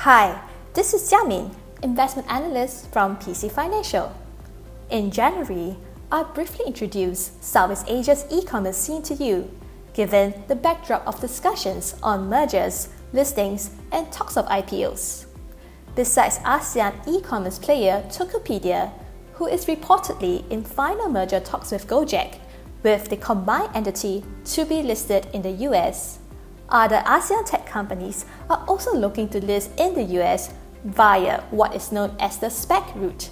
Hi, this is Jiamin, investment analyst from PC Financial. In January, I briefly introduced Southeast Asia's e-commerce scene to you, given the backdrop of discussions on mergers, listings, and talks of IPOs. Besides ASEAN e-commerce player Takingpedia, who is reportedly in final merger talks with Gojek, with the combined entity to be listed in the US, other ASEAN tech companies are also looking to list in the US via what is known as the SPAC route.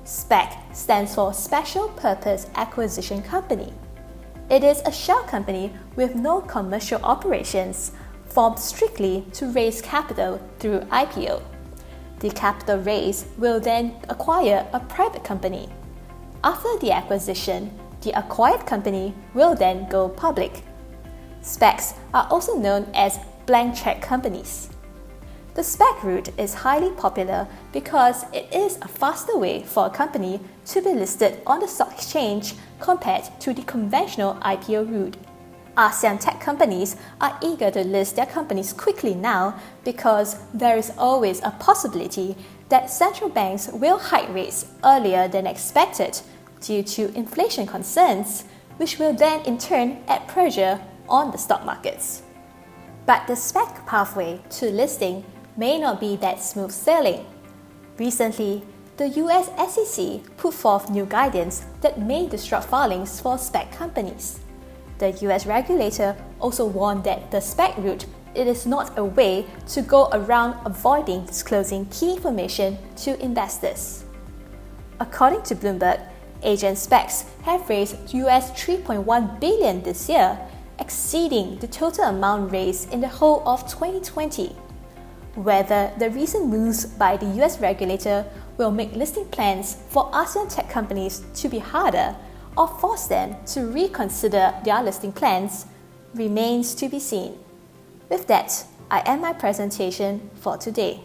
SPAC stands for Special Purpose Acquisition Company. It is a shell company with no commercial operations, formed strictly to raise capital through IPO. The capital raise will then acquire a private company. After the acquisition, the acquired company will then go public. SPACs are also known as blank check companies. The SPAC route is highly popular because it is a faster way for a company to be listed on the stock exchange compared to the conventional IPO route. ASEAN tech companies are eager to list their companies quickly now because there is always a possibility that central banks will hike rates earlier than expected due to inflation concerns, which will then in turn add pressure on the stock markets. But the SPAC pathway to listing may not be that smooth sailing. Recently, the US SEC put forth new guidance that may disrupt filings for SPAC companies. The US regulator also warned that the SPAC route is not a way to go around avoiding disclosing key information to investors. According to Bloomberg, Asian SPACs have raised US $3.1 billion this year, exceeding the total amount raised in the whole of 2020. Whether the recent moves by the US regulator will make listing plans for ASEAN tech companies to be harder or force them to reconsider their listing plans remains to be seen. With that, I end my presentation for today.